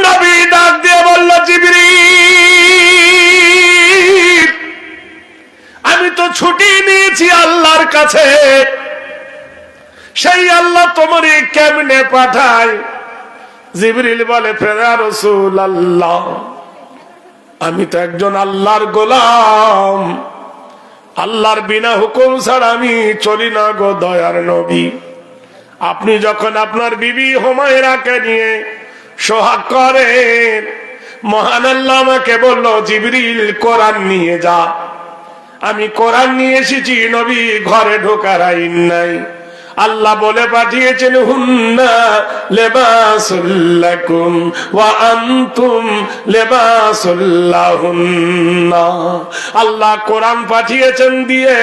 নবী ডাক দিয়ে বলল, জিবরিল, আমি তো ছুটি নিয়েছি আল্লাহর কাছে, সেই আল্লাহ তোমারে কেমনে পাঠায়? জিবরিল বলে, ফেরা রাসূলুল্লাহ, আমি তো একজন আল্লাহর গোলাম, আল্লাহর বিনা হুকুম ছাড়া আমি চলি না গো দয়ার নবী। আপনি যখন আপনার বিবি হুমায়রাকে নিয়ে সোহাগ করেন, মহান আল্লাহ আমাকে বলল, জিবরিল কোরআন নিয়ে যা। আমি কোরআন নিয়ে এসেছি, নবী ঘরে ঢোকার আইন নাই। আল্লাহ বলে পাঠিয়েছেন, হুন্না লিবাসুল লাকুম ওয়া আনতুম লিবাসুল লাহুন্না। আল্লাহ কোরআন পাঠিয়েছেন দিয়ে,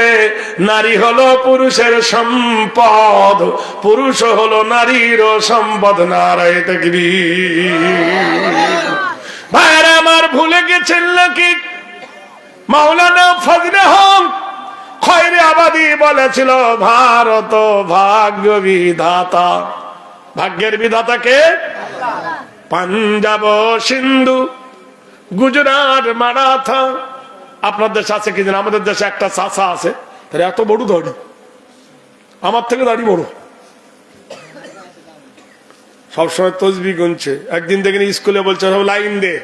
নারী হলো পুরুষের সম্পদ, পুরুষ হলো নারীর সম্পদ। নারায়ে তাকবীর। ভাইরা আমার, ভুলে গেছেন নাকি মাওলানা ফজলে হক খয়রে আবাদী বলেছিল, ভারত ভাগ্য বিধাতা। ভাগ্যের বিধাতা কে? পাঞ্জাব, সিন্ধু, গুজরাট, মারাঠা। আপনার দেশে আছে কি জানেন? আমাদের দেশে একটা চাচা আছে, তার এত বড় দাড়ি, আমার থেকে দাড়ি বড়, সবসময় তসবি গুনছে। একদিন দেখেন স্কুলে বলছে, সব লাইন দে,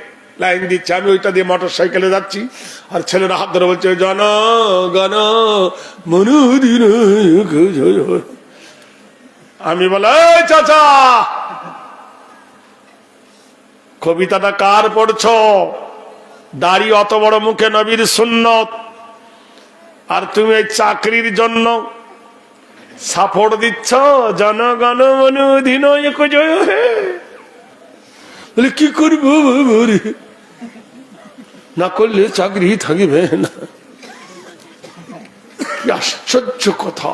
লাইন দিচ্ছে। আমি ওইটা দিয়ে মোটর সাইকেলে যাচ্ছি, আর ছেলেরা হাত ধরে বলছে, জন গণ মনুদিন। আমি বলে, চাচা কবিতাটা কার পড়ছ? দাড়ি অত বড়, মুখে নবীর সুন্নত, আর তুমি এই চাকরির জন্য সাপোর্ট দিচ্ছ, জনগণ মনুদিন জয় হে। বলে কি করবো, না করলে চাকরি থাকবে না। আশ্চর্য কথা।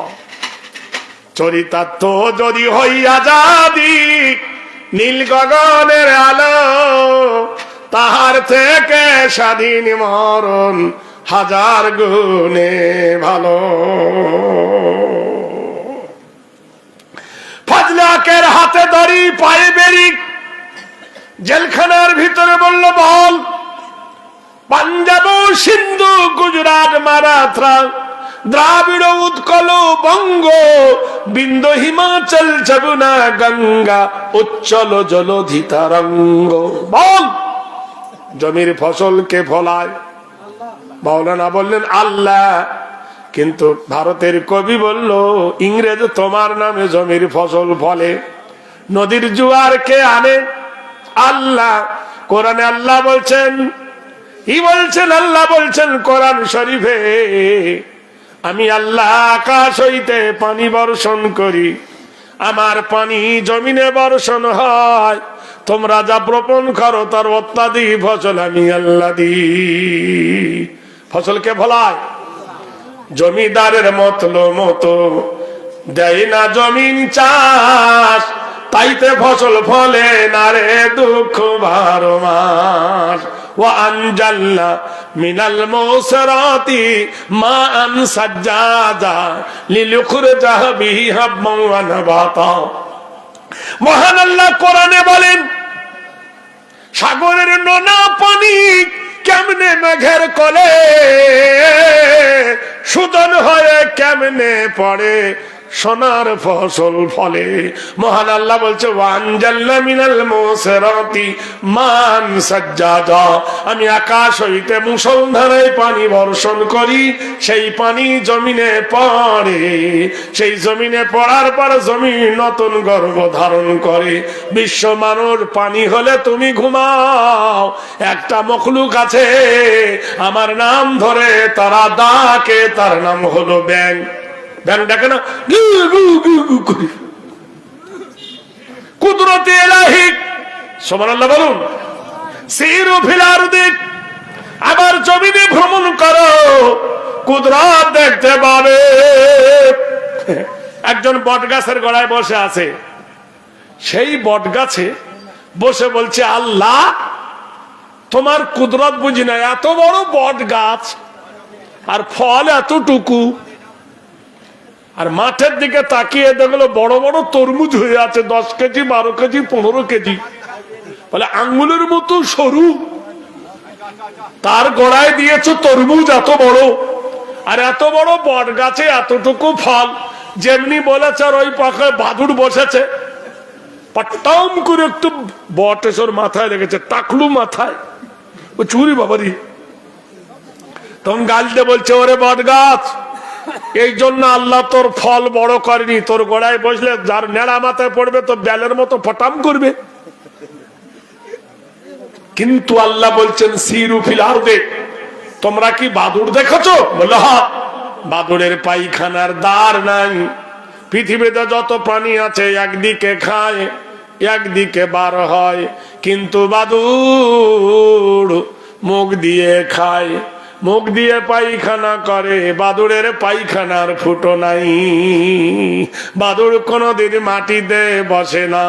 চরিতার্থ যদি হইয়া যাবি নীল গগনের আলো, তাহার থেকে স্বাধীন মরণ হাজার গুণে ভালো। ফজলে হকের হাতে দড়ি, পায়ে বেরি, জেলখানার ভিতরে বলল, বল পাঞ্জাব, সিন্ধু, গুজরাট, মারাঠা, দ্রাবিড়, উৎকল, বঙ্গ, বিন্দ, হিমাচল, যমুনা, গঙ্গা, উচ্চল জলধি তরঙ্গ। বল জমির ফসল কে ফলায়? মাওলানা বললেন, আল্লাহ। কিন্তু ভারতের কবি বলল, ইংরেজ তোমার নামে জমির ফসল ফলে। নদীর জোয়ার কে আনে? আল্লাহ। কোরআনে আল্লাহ বলছেন, আল্লাহ বলছেন কোরআন শরীফে, আমি আল্লাহ আকাশ হইতে পানি বর্ষণ করি, আমার পানি জমিনে বর্ষণ হয়, তোমরা যা বপন করো তার অত্যাধিক ফসল আমি আল্লাহ দিই। ফসলকে ফলায় জমিদারের মতো দেয় না জমিন চাষ, তাইতে ফসল ফলে না রে দুঃখ 12 মাস। ওয়া আনজালনা মিনাল মুসরাতি মাআন সাজ্জাজা লিনুখরিজা বিহি হাববান ওয়া নাবাতা। মহান আল্লাহ কোরআনে বলেন, সাগরের নোনা পানি কেমনে মেঘের কোলে সুদন হয়ে কেমনে পড়ে সোনার ফসল ফলে। মহান আল্লাহ বলছে, ওয়ানজালনা মিনাল মুসরাতি মান সাজ্জাজা, আমি আকাশ হইতে মুষলধারায় পানি বর্ষণ করি, সেই পানি জমিনে পড়ে, সেই জমিনে পড়ার পর জমিন নতুন গর্ভ ধারণ করে। বিশ্ব মানুষ পানি হলে তুমি ঘুমাও। একটা মখলুক আছে আমার নাম ধরে তারা ডাকে, তার নাম হলো ব্যাং। ব্যাং ডাকে না, কুদরতে ইলাহি, সুবহানাল্লাহ বলুন। সিরু ফিল আরদি, আবার জমিনে ভ্রমণ করো, কুদরত দেখতে পাবে। একজন বট গাছের গোড়ায় বসে আছে, সেই বট গাছে বসে বলছে, আল্লাহ তোমার কুদরত বুঝি না, এত বড় বট গাছ আর ফল এতটুকু, আর মাঠের দিকে তাকিয়ে দেখলো বড় বড় তরমুজ হয়ে আছে, 10 কেজি, 12 কেজি, 15 কেজি। বলে আঙ্গুলের মতো সরু, তার গড়ায় দিয়েছো তরমুজ এত বড়, আর এত বড় বট গাছে এতটুকু ফল। যেমনি বলেছে আর ওই পাখায় বাদুড় বসেছে, পট্টাম করে একটু বট এসর মাথায় লেগেছে, টাকলু মাথায়, ও চুরি বাবারি। তখন গালতে বলছে, ওরে বট গাছ, এই জন্য আল্লাহ তোর ফল বড় করেনি, তোর গোড়ায় বসলে যার নেড়া মাথায় পড়বে তো বেলের মতো ফটাম করবে। কিন্তু আল্লাহ বলছেন সিরু ফিল আরদে, তোমরা কি বাদুড় দেখেছো? বলল হ্যাঁ। বাদুড়ের পায়খানার দ্বার নাই, পৃথিবীতে যত প্রাণী আছে একদিকে খায় একদিকে বার হয়, কিন্তু বাদুড় মুখ দিয়ে খায়, মুখ দিয়ে পায়খানা করে। বাদুড়ের পায়খানার ফুটো নাই। বাদুড় কোনদিন মাটিতে বসে না,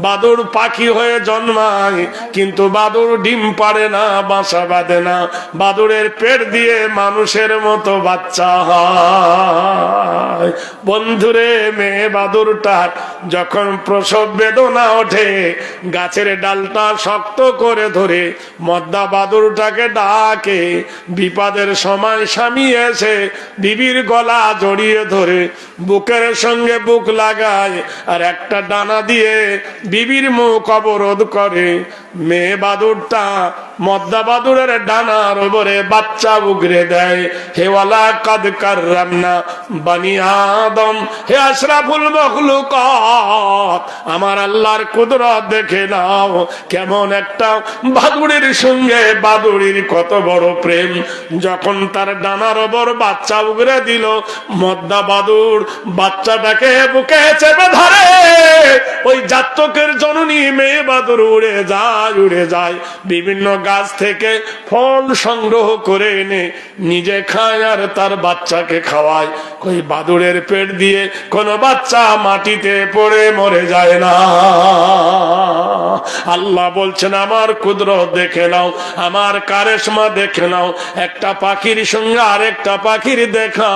বাদুড় পাখি হয়ে জন্মায়, কিন্তু বাদুড় ডিম পাড়ে না, বাসা বাঁধে না। বাদুড়ের পেট দিয়ে মানুষের মতো বাচ্চা হয়। বন্ধুরে, মেয়ে বাদুড়টার যখন প্রসব বেদনা ওঠে, গাছের ডালটা শক্ত করে ধরে মদ্দা বাদুড়টাকে ডাকে। বিপদের সময় স্বামী এসে বিবির গলা জড়িয়ে ধরে বুকের সঙ্গে বুক লাগায়, আর একটা ডানা দিয়ে বিবির মুখ অবরোধ করে। মেয়ে বাদুড়টা মদ্দা বাদুড়ের ডানার উপরে বাচ্চা উগরে দেয়। হেওয়ালা কাদ কাররামনা বানি আদম, হে আশরাফুল মখলুকাত, আমার আল্লাহর কুদরত দেখে নাও, কেমন একটা বাদুড়ের সঙ্গে বাদুড়ির কত বড় প্রেম। যখন তার ডানার ওপর বাচ্চা উগরে দিল, মদ্দা বাদুড় বাচ্চাটাকে বুকে চেপে ধরে। ওই জাতকের জননী মেয়ে বাদুড় উড়ে যায়, উড়ে যায়, বিভিন্ন গাছ থেকে ফল সংগ্রহ করে এনে নিজে খায় আর তার বাচ্চাকে খাওয়ায়। ওই বাদুড়ের পেট দিয়ে কোন বাচ্চা মাটিতে পড়ে মরে যায় না। আল্লাহ বলছেন, আমার কুদরত দেখে নাও, আমার কারিশমা দেখে নাও। একটা পাখির সঙ্গে আরেকটা পাখির দেখা।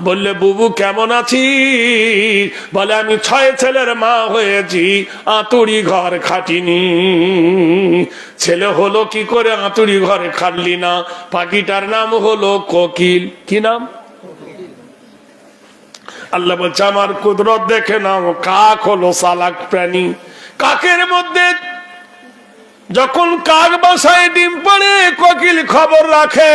বললে, বুবু কেমন আছিস? বলে, আমি 6 ছেলের মা হয়েছি, আতুড়ি ঘর খাটিনি। ছেলে হলো কি করে আতুড়ি ঘরে খাটলি না? পাখিটার নাম হলো কোকিল। কি নাম? আল্লাহ বলছে, আমার কুদরত দেখে নাও। কাক হলো চালাক প্রাণী। কাকের মধ্যে যখন কাক বাসায় ডিম পাড়ে, কোকিল খবর রাখে।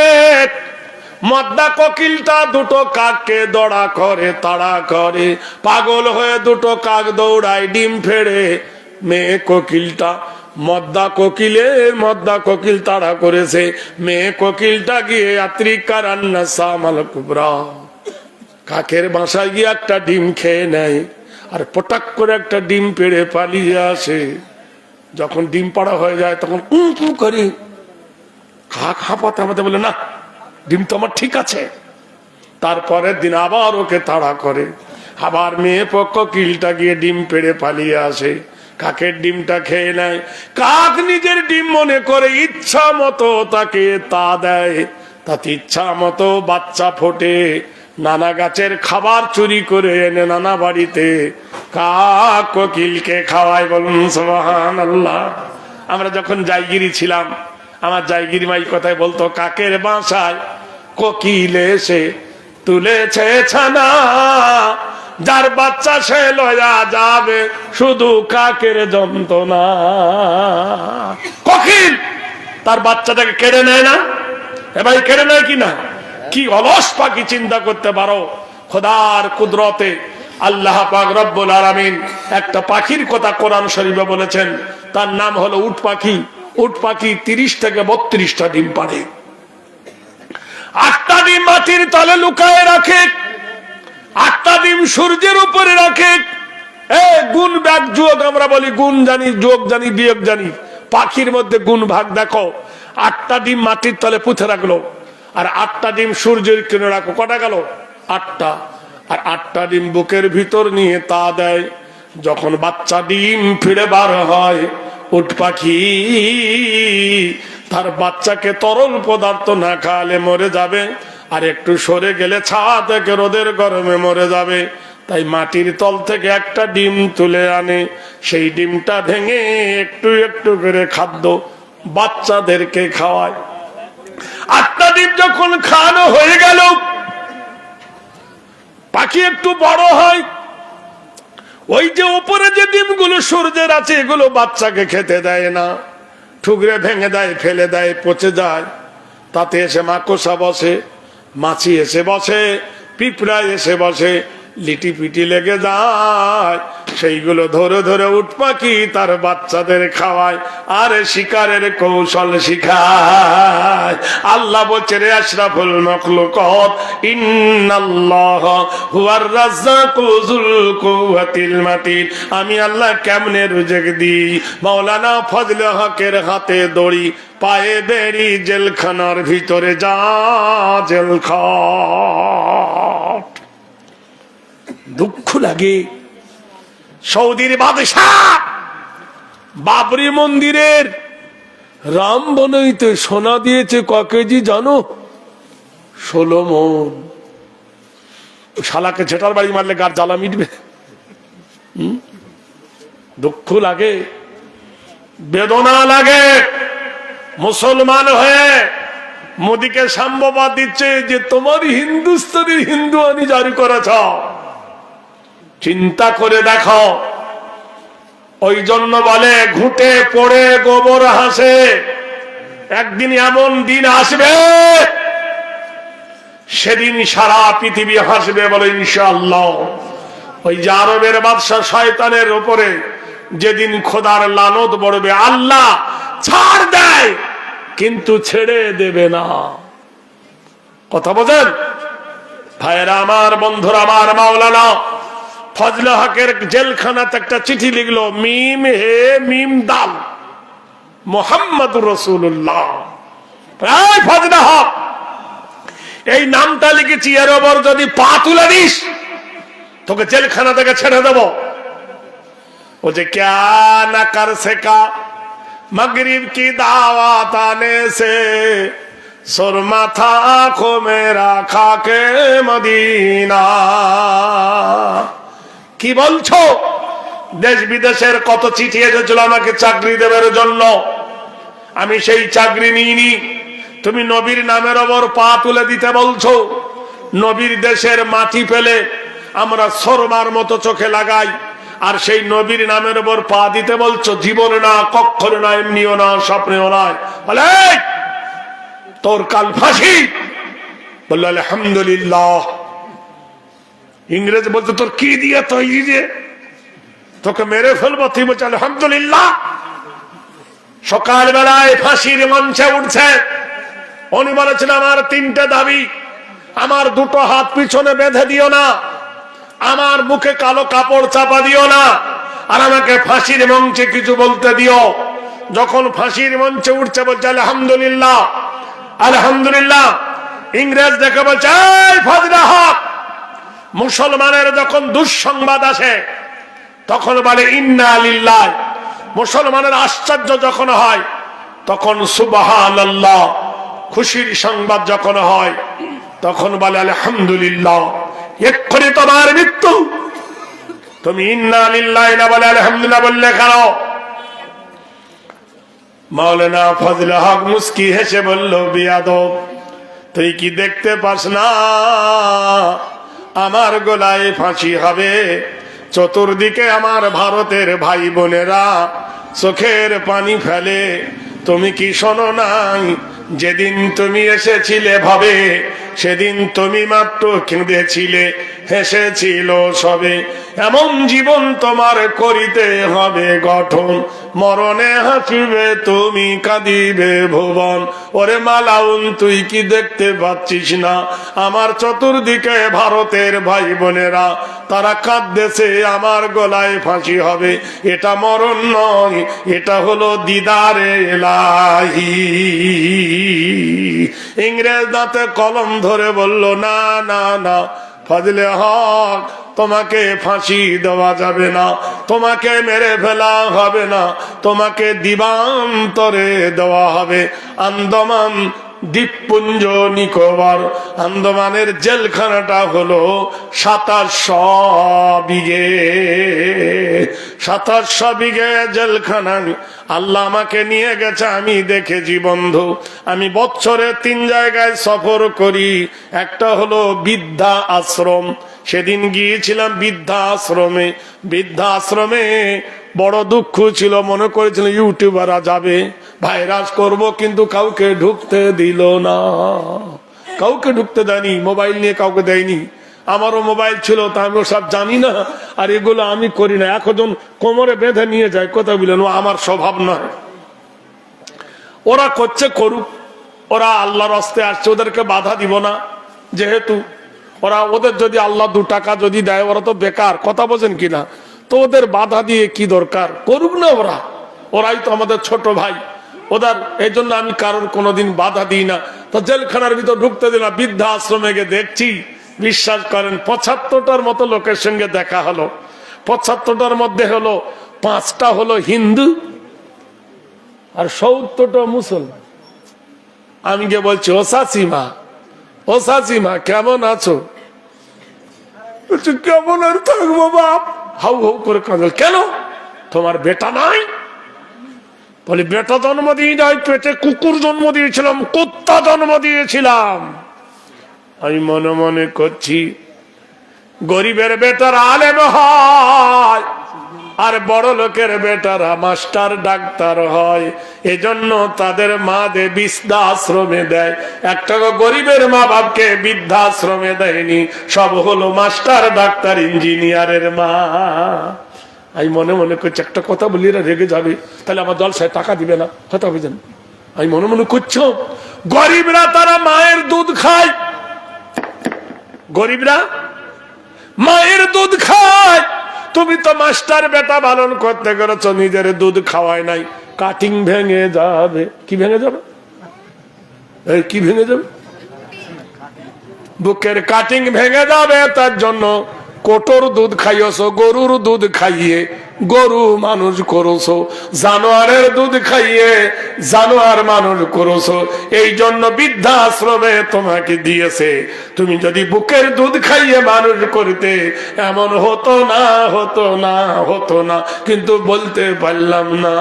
মদ্দা কোকিলটা দুটো কাককে দৌড়া করে, তাড়া করে, পাগল হয়ে দুটো কাক দৌড়ায়, ডিম ফেড়ে। মেয়ে কোকিলটা মদ্দা কোকিল তাড়া করেছে। মেয়ে কোকিলটা গিয়ে আত্রিকা রান্না সামাল কুবরা, কাকের বাসায় গিয়ে একটা ডিম খেয়ে নেয়, আর পটাক করে একটা ডিম পেড়ে পালিয়ে আসে। যখন ডিম পাড়া হয়ে যায় তখন করে কাক হাঁপাতে হাঁপাতে বলে, না, ডিম তো আমার ঠিক আছে। তারপরের দিন আবার ওকে তাড়া করে, আবার মেয়ে পক্ষ কিলটা গিয়ে ডিম পেড়ে পালিয়ে আসে, কাকের ডিমটা খেয়ে নেয়। কাক নিজের ডিম মনে করে ইচ্ছা মতো তাকে তা দেয়, তাতে ইচ্ছা মতো বাচ্চা ফোটে। নানা গাছের খাবার চুরি করে এনে নানা বাড়িতে কাক কোকিলকে খাওয়ায়। বলুন সুবহানাল্লাহ। আমরা যখন জায়গিরি ছিলাম, আমার জায়গিরি মাই কথায় বলতো, কাকের বাসায় কোকিল এসে তুলেছে ছানা, যার বাচ্চা সে লয়া যাবে শুধু কাকের যন্ত্রণা। কোকিল তার বাচ্চাটাকে কেড়ে নেয় না? এ ভাই, কেড়ে নেয় কিনা? কি অলস পাখি চিন্তা করতে পারো। খোদার কুদরতে আল্লাহ পাক রব্বুল আলামিন একটা পাখির কথা কোরআন শরীফে বলেছেন, তার নাম হলো উট পাখি। উট পাখি 30 থেকে 32টা ডিম পাড়ে। 8টা ডিম মাটির তলে লুকায় রাখে, 8টা ডিম সূর্যের উপরে রাখে। গুণ ভাগ যোগ আমরা বলি, গুণ জানি, যোগ জানি, বিয়োগ জানি। পাখির মধ্যে গুণ ভাগ দেখো। 8টা ডিম মাটির তলে পুঁতে রাখলো, আর 8টা ডিম সূর্যের কিনে রাখো। কটা গেল? 8টা। আর 8টা ডিম বুকের ভিতর নিয়ে তা দেয়। যখন বাচ্চা ডিম ফিরে বার হয়, উট পাখি তার বাচ্চাকে তরল পদার্থ না খাওয়ালে মরে যাবে, আর একটু সরে গেলে ছাওয়া থেকে রোদের গরমে মরে যাবে। তাই মাটির তল থেকে একটা ডিম তুলে আনে, সেই ডিমটা ভেঙে একটু একটু করে খাদ্য বাচ্চাদেরকে খাওয়ায়। 8টা ডিম যখন খাওয়ানো হয়ে গেল, পাখি একটু বড় হয়, ওই যে উপরে যে ডিমগুলো সূর্যের আছে এগুলো বাচ্চাকে খেতে দেয় না, ঠুকরে ভেঙে দেয়, ফেলে দেয়, পচে যায়। তাতে এসে মাকড়সা বসে, মাছি এসে বসে, পিঁপড়া এসে বসে, লিটি পিটি লেগে যায়। সেইগুলো ধরে ধরে উট পাখি তার বাচ্চাদের খাওয়ায় আর শিকারের কৌশল শিখায়। আল্লাহ বলছে, রে আশরাফুল মাখলুকাত, ইন্নাল্লাহ হুয়ার রাজ্জাকু যুল কুওয়াতিল মাতিন। আমি আল্লাহ কেমনে রুজক দিই? মাওলানা ফজলে হকের হাতে দড়ি, পায়ে বেড়ি, জেলখানার ভিতরে যা জেলখাট। দুঃখ লাগে। সৌদির বাদশাহ বাবরি মন্দিরের রাম বনইতে সোনা দিয়েছে ক কেজি জানো? 16 মণ। শালাকে ঝেটার বাড়ি মারলে গার জ্বালা মিটবে? দুঃখ লাগে, বেদনা লাগে। মুসলমান হয়ে মোদীকে সাম্যবাদ দিচ্ছে যে তোমার হিন্দুস্তানি হিন্দু আইন জারি করেছ। চিন্তা করে দেখো। ওই জন্য বলে, ঘুটে পড়ে গোবর হাসে। একদিন এমন দিন আসবে, সেদিন সারা পৃথিবী হাসবে, বলে ইনশাআল্লাহ। ওই যে আরবের বাদশা শয়তানের উপরে যেদিন খোদার লানত পড়বে, আল্লাহ ছাড় দেয় কিন্তু ছেড়ে দেবে না। কথা বোঝেন ভাইয়েরা আমার, বন্ধুরা আমার? মাওলানা ফজলে হকের জেলখানাতে একটা চিঠি লিখলো, মিম হে মিম দাল মুহাম্মাদুর রাসূলুল্লাহ। ফজলে হক, এই নামটা লিখেছি, এর ওপর যদি পা তুলে দিস তোকে জেলখানা থেকে ছেড়ে দেব। ও যে ক্যা না কর সেকা मगरिब की दावत आने से सुरमा था आंखों में रखा के मदीना। কি বলছো? দেশ বিদেশের কত চিঠি এসেছিল আমাকে চাকরি দেবার জন্য, আমি সেই চাকরি নিইনি। তুমি নবীর নামের ওপর পা তুলে দিতে বলছো। নবীর দেশের মাটি পেলে আমরা সরমার মতো চোখে লাগাই, আর সেই নবীর নামের উপর পা দিতে বলছো? জীবনে না, কখনো না, এমনিও না, স্বপ্নেও নয়। বলে তোর কাল ফাঁসি। বলল আলহামদুলিল্লাহ। ইংরেজ বলতো তোর কি দিয়ে তৈরি রে, তোকে মেরে ফেলবো, তুই বলছে আলহামদুলিল্লাহ। সকালবেলায় ফাঁসির মঞ্চে উঠছে, উনি বলেছেন আমার 3টে দাবি। আমার 2টো হাত পিছনে বেঁধে দিও না, আমার মুখে কালো কাপড় চাপা দিও না, আর আমাকে ফাঁসির মঞ্চে কিছু বলতে দিও। যখন ফাঁসির মঞ্চে উঠছে বলছে আলহামদুলিল্লাহ, আলহামদুলিল্লাহ। ইংরেজ দেখে বলছে, এই ফজলে হক, মুসলমানের যখন দুঃসংবাদ আসে তখন বলে ইন্না লিল্লাহ। মুসলমানের আশ্চর্য যখন হয় তখন সুবহানাল্লাহ। খুশির সংবাদ যখন হয় তখন বলে আলহামদুলিল্লাহ। এক্ষুনি তোমার মৃত্যু। তুমি ইন্না লিল্লাহি না বলে আলহামদুলিল্লাহ বললে কেন? মাওলানা ফজলে হক মুস্কি হেসে বলল, বিয়াদব, তুই কি দেখতে পাস না আমার গলায় ফাঁসি হবে? চতুর্দিকে আমার ভারতের ভাই বোনেরা চোখের পানি ফেলে। তুমি কি শোনো নাই, যেদিন তুমি এসেছিলে ভাবে, সেদিন তুমি মাত্র কেঁদেছিলে, হেসেছিল সবে। এমন জীবন তোমার করিতে হবে গঠন, মরণে হাসিবে তুমি, কাঁদিবে ভুবন। ওরে মালাউন, তুই কি দেখতে পাচ্ছিস না আমার চতুর্দিকে ভারতের ভাই বোনেরা তারা কাঁদতেছে, আমার গলায় ফাঁসি হবে। এটা মরণ নয়, এটা হলো দিদারে ইলাহি। ইংরেজ দাঁতে কলম ধরে বলল, না না না ফজলে হক, তোমাকে ফাঁসি দেওয়া যাবে না, তোমাকে মেরে ফেলা হবে না, তোমাকে দিবান্তরে দেওয়া হবে। আন্দামান দ্বীপপুঞ্জ নিকোবর, আন্দামানের জেলখানাটা হলো 2700 বিঘে। 2700 বিঘে জেলখানা আল্লাহ আমাকে নিয়ে গেছে, আমি দেখেছি বন্ধু। আমি বছরে 3 জায়গায় সফর করি, একটা হলো বৃদ্ধা আশ্রম। সেদিন গিয়েছিলাম বৃদ্ধা আশ্রমে। বৃদ্ধা আশ্রমে বড় দুঃখ ছিল, মনে করেছিল ইউটিউবাররা যাবে, ভাইরাস করব, কিন্তু কাউকে ঢুকতে দিল না। কাউকে ঢুকতে দেয়নি, মোবাইল নিয়ে কাউকে দেয়নি। আমারও মোবাইল ছিল, তা আমি সব জানি না, আর এগুলো আমি করি না। এখন কোমরে বেঁধে নিয়ে যায়, কথা বলেন, ও আমার স্বভাব নয়। ওরা করছে করুক, ওরা আল্লাহর রাস্তায় আসছে, ওদেরকে বাধা দিব না। যেহেতু ওদের যদি আল্লাহ 2 টাকা যদি দেয়, ওরা তো বেকার, কথা বোঝেন কিনা, তো ওদের বাধা দিয়ে কি দরকার, করুক না ওরা, ওরাই তো আমাদের ছোট ভাই। ওদের এই জন্য আমি কারোর কোনোদিন বাধা দিই না। তো জেলখানার ভিতর ঢুকতে দিলাম, বৃদ্ধা আশ্রমে গিয়ে দেখছি, বিশ্বাস করেন 75টার মতো লোকের সঙ্গে দেখা হলো। 75টার মধ্যে হলো 5টা হলো হিন্দু আর 70টা মুসলমান। আমি গিয়ে বলছি, ও চাচিমা, ও চাচিমা কেমন আছো? বলছি, কেমন আর থাকবো বাপ। হাউ হাউ করে কাঁদল। কেন, তোমার বেটা নাই? বলি, বেটা জন্ম দিয়ে নাই, পেটে কুকুর জন্ম দিয়েছিলাম, কুত্তা জন্ম দিয়েছিলাম। আমি মনে মনে করছি, গরিবের বেটারা আলেম হয়, আর বড় লোকের বেটারা মাস্টার ডাক্তার হয়। এজন্য তাদের মা দে বৃদ্ধাশ্রমে দেয়। একটা গরিবের মা বাপকে বৃদ্ধাশ্রমে দেয়নি, সব হলো মাস্টার ডাক্তার ইঞ্জিনিয়ারের মা। আমি মনে মনে করছি, একটা কথা বলি এরা রেগে যাবে, তাহলে আমার জলসায় টাকা দিবে না, কথা বুঝেন। আমি মনে মনে করছি, গরিবরা তারা মায়ের দুধ খায়, গরিবরা মায়ের দুধ খায়। তুমি তো মাস্টার বেটা পালন করতে গেছ, নিজের দুধ খাওয়ায় নাই, কাটিং ভেঙে যাবে। কি ভেঙে যাবে? এই কি ভেঙে যাবে? বুকের কাটিং ভেঙে যাবে। তার জন্য কোটর দুধ খাইয়েছ, গরুর দুধ খাইয়ে গরু মানুষ করছো, জানোয়ারের দুধ খাইয়ে জানোয়ার মানুষ করছো। এই জন্য বৃদ্ধাশ্রমে তোমাকে দিয়েছে। তুমি যদি বুকের দুধ খাইয়ে মানুষ করতে, এমন হতো না, হতো না, হতো না, কিন্তু বলতে পারলাম না।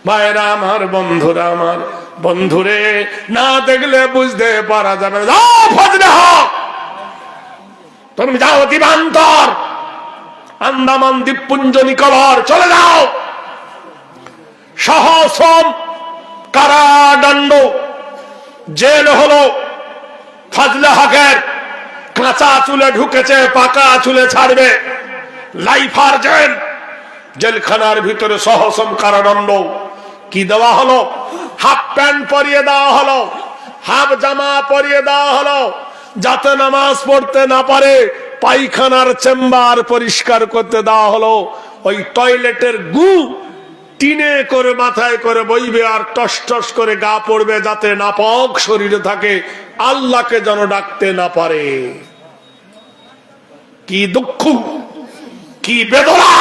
ভাইরা আমার, বন্ধুরা আমার, বন্ধুরে না দেখলে বুঝতে পারা যাবে না। তুমি যাও দিবান্তর, আন্দামান দ্বীপপুঞ্জ নিকোবর চলে যাও। সহশ্রম কারাদণ্ড জেল হলো ফজলে হকের। কাঁচা চুলে ঢুকেছে, পাকা চুলে ছাড়বে, লাইফার জেল। জেলখানার ভিতরে সহশ্রম কারাদণ্ড। কি দেওয়া হলো? হাফ প্যান্ট পরিয়ে দেওয়া হলো, হাফ জামা পরিয়ে দেওয়া হলো, যাতে নামাজ পড়তে না পারে। পায়খানার চেম্বার পরিষ্কার করতে দেওয়া হলো। ওই টয়লেটের গু টিনে করে মাথায় করে বইবে, আর টস টস করে গা পড়বে, যাতে নাপাক শরীরে থাকে, আল্লাহকে যেন ডাকতে না পারে। কি দুঃখ, কি বেদনা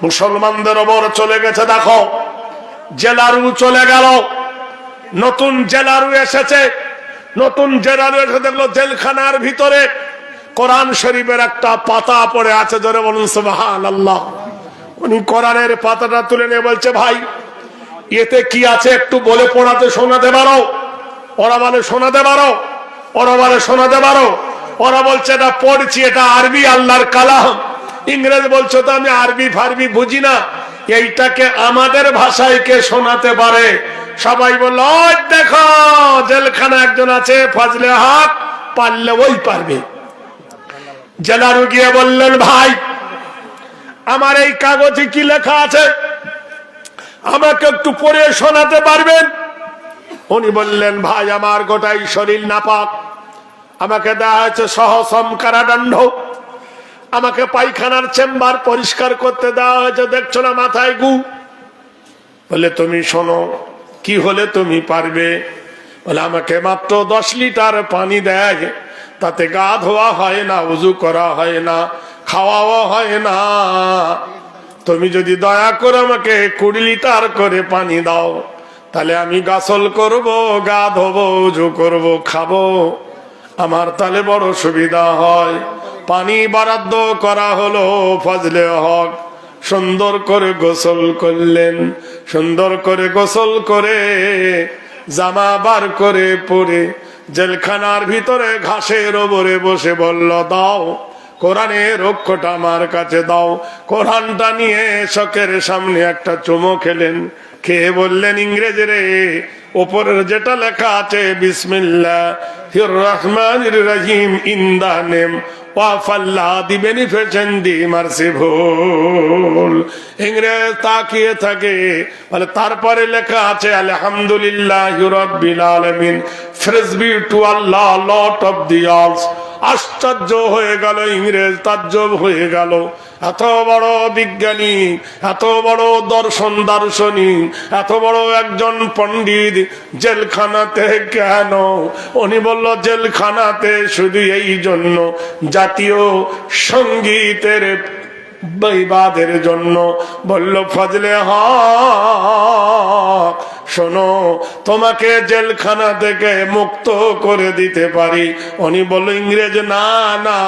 মুসলমানদের ওপর চলে গেছে। দেখো, জেলারু চলে গেল, নতুন জেলারু এসেছে। নতুন জেলারু এসে দেখলো জেলখানার ভিতরে কোরআন শরীফের একটা পাতা পড়ে আছে। জোরে বলুন সুবহানাল্লাহ। উনি কোরআনের পাতাটা তুলে নিয়ে বলছে, ভাই এতে কি আছে একটু বলে পড়াতে শোনাতে পারো? ওরা বলে শোনাতে পারো, ওরা বলে শোনাতে পারো। ওরা বলছে এটা পড়ছি, এটা আরবি, আল্লাহর কালাম। ইংরেজ বলছো তো আমি আরবি ফারবি বুঝি না, এইটাকে আমাদের ভাষায় কে শোনাতে পারে? সবাই বলল, দেখো জেলখানা একজন আছে ফজলে হক, পারলে ওই পারবে। জেলারু গিয়ে বললেন, ভাই আমার এই কাগজে কি লেখা আছে, আমাকে একটু পড়ে শোনাতে পারবেন? উনি বললেন, ভাই আমার গোটাই শরীর নাপাক, আমাকে দেওয়া হয়েছে সহশ্রম কারাদণ্ড, আমাকে পায়খানার চেম্বার পরিষ্কার করতে দেওয়া হয়েছে, দেখছো না মাথায় গু। বলে, তুমি শোনো, কি হলে তুমি পারবে? বলে, আমাকে মাত্র 10 লিটার পানি দেয়, তাতে গা ধোয়া হয় না, উজু করা হয় না, খাওয়াও হয় না। তুমি যদি দয়া করে আমাকে 20 লিটার করে পানি দাও, তাহলে আমি গোসল করব, গা ধোবো, উজু করব, খাবো, আমার তাহলে বড় সুবিধা হয়। পানি বরাদ্দ করা হলো, ফজলে হক সুন্দর করে গোসল করলেন। সুন্দর করে গোসল করে জামা বার করে পরে জেলখানার ভিতরে ঘাসের ওপরে বসে বলল, দাও কোরআনের অক্ষরটা আমার কাছে দাও। কোরআনটা নিয়ে শোকের সামনে একটা চুমো খেলেন, খেয়ে বললেন, ইংরেজি রে, ওপরের যেটা লেখা আছে বিসমিল্লাহির রহমানির রহিম, in the name of Allah, the beneficent, the merciful। ইংরেজ তাকিয়ে থাকে, বলে তারপরে লেখা আছে আলহামদুলিল্লাহি রাব্বিল আলামিন, praise be to Allah, Lord of the earth। আশ্চর্য হয়ে গেল ইংরেজ, তাজ্জব হয়ে গেল। এত বড় বিজ্ঞানী, এত বড় দার্শনিক, এত বড় একজন পণ্ডিত জেলখানাতে কেন? উনি বলল, জেলখানাতে শুধু এই জন্য, জাতীয় সঙ্গীতের বিবাদের জন্য। বলল, ফজলে হক শোনো, তোমাকে জেলখানা থেকে মুক্ত করে দিতে পারি। উনি বলল, ইংরেজ, না না,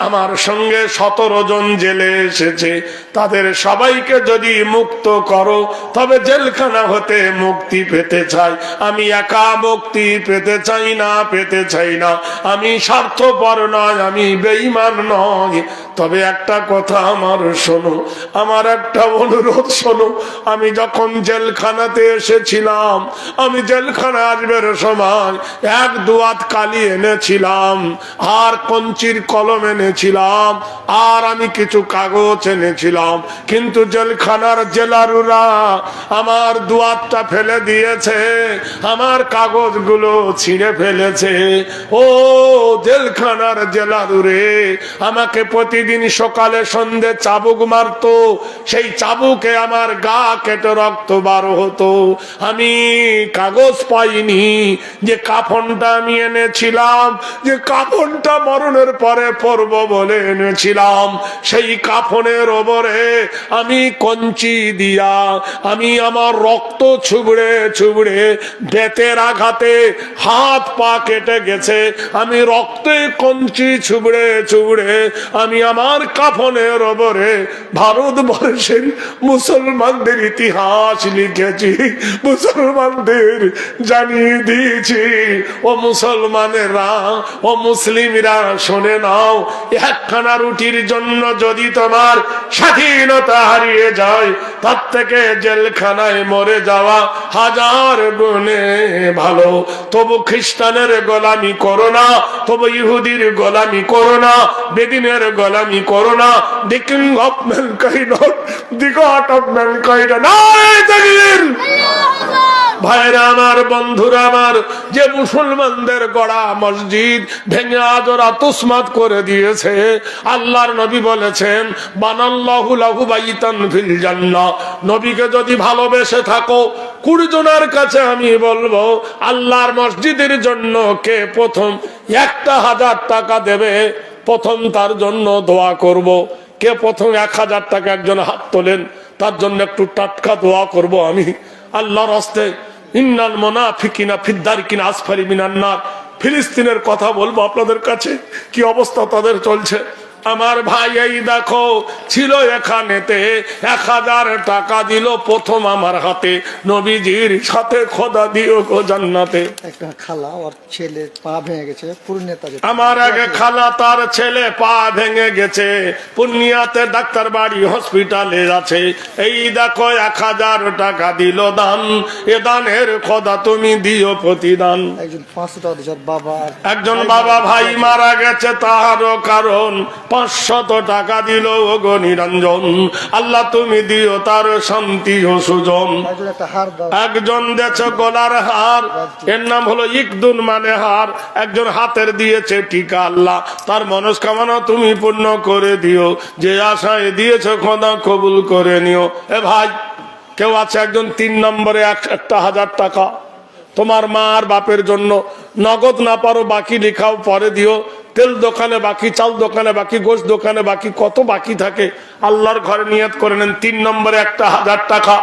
আমার সঙ্গে 17 জন জেলে এসেছে, তাদের সবাইকে যদি মুক্ত করো তবে জেলখানা হতে মুক্তি পেতে চাই। আমি একা মুক্তি পেতে চাই না, পেতে চাই না। আমি স্বার্থপর নয়, আমি বেঈমান নয়। তবে একটা কথা আমার শোনো, আমার একটা অনুরোধ শোনো। আমি যখন জেলখানাতে এসেছিলাম, আমি জেলখানা আসবার সময় 1-2 কালি এনেছিলাম, আর কঞ্চির কলম এনেছিলাম, আর আমি কিছু কাগজ এনেছিলাম। কিন্তু জেলখানার জেলারুরা আমার দুয়াতটা ফেলে দিয়েছে, আমার কাগজগুলো ছিঁড়ে ফেলেছে। ও জেলখানার জেলারুরে, আমাকে প্রতিদিন সকালে সন্ধ্যে চাবুক মারতো, সেই চাবুকে আমার গা কেটে রক্ত বার হতো। আমি কাগজ পাইনি যে কাফনটা আমি এনেছিলাম, যে কাফনটা মরণের পরে পরব বলে এনেছিলাম, সেই কাফনের ওপরে আমি কঞ্চি দিয়া, আমি আমার রক্ত ছুবড়ে ছুবড়ে, বেতের আঘাতে হাত পা কেটে গেছে, আমি রক্তে কঞ্চি ছুবড়ে ছুবড়ে আমি আমার কাফনের ওপরে ভারতবর্ষের মুসলমানদের ইতিহাস লিখেছি, মুসলমানদের জানিয়ে দিয়েছি। ও মুসলমানেরা, ও মুসলিমরা, শুনে নাও, একখানা রুটির জন্য যদি তোমার স্বাধীনতা হারিয়ে যায়, তার থেকে জেলখানায় মরে যাওয়া 1000 গুণে ভালো। তবু খ্রিস্টানের গোলামি করো না, তবু ইহুদির গোলামি করো না, বেদিনের গোলামি করো না। The king of mankind, the God of mankind, নারে তাকবীর। ভাইরা আমার, বন্ধুরা আমার, যে মুসলমানদের গড়া মসজিদ ভেঙে আজ ওরা তুসমাত করে দিয়েছে, আল্লাহর নবী বলেছেন, বানাল্লাহু লাহু বাইতান ফিল জান্নাহ। নবীকে যদি ভালোবেসে থাকো, 20 জনের কাছে আমি বলবো, আল্লাহর মসজিদের জন্য কে প্রথম 1000 টাকা দেবে, প্রথম তার জন্য দোয়া করব। কে প্রথম 1000 টাকা, একজন হাত তোলেন, তার জন্য একটু টাটকা দোয়া করব আমি আল্লাহর হস্তে। ইন্নাল মুনাফিকিনা ফিদ দারকিন আসফালি মিনান নার। ফিলিস্তিনের কথা বলবো আপনাদের কাছে, কি অবস্থা তাদের চলছে। আমার ভাই, এই দেখো, ছিল এখানেতে 1000 টাকা দিল প্রথম আমার হাতে, নবীজির সাথে খোদা দিও গো জান্নাতে। একটা খালা, ওর ছেলে পা ভেঙে গেছে, পূর্ণিয়াতে। আমার আগে খালা, তার ছেলে পা ভেঙে গেছে, পূর্ণিয়াতে ডাক্তার বাড়ি হসপিটালে আছে। এই দেখো 1000 টাকা দিল দান, এ দানের খোদা তুমি দিও প্রতিদান। একজন 500 টাকা দিয়েছে, বাবা, একজন বাবা ভাই মারা গেছে, তাহারও কারণ 500 টাকা দিল ওগো নিরঞ্জন। আল্লাহ তুমি দিও তার শান্তি ও সুজন। একজন দিয়েছে গলার হার, এর নাম হলো ইকদুন, মানে হার। একজন হাতের দিয়েছে টিকা। আল্লাহ তার মনস্কামনা তুমি পূর্ণ করে দিও, যে আশায় দিয়েছে খোদা কবুল করে নিও। এ ভাই, কেউ আছে একজন 3 নম্বরে 1000 টাকা তোমার মা আর বাপের জন্য, নগদ না পারো বাকি লিখাও, পরে দিও। তেল দোকানে বাকি, চাল দোকানে বাকি, গোশ দোকানে বাকি, কত বাকি থাকে। আল্লাহর ঘরে নিয়ত করে নেন, 3 নম্বরে 1000 টাকা।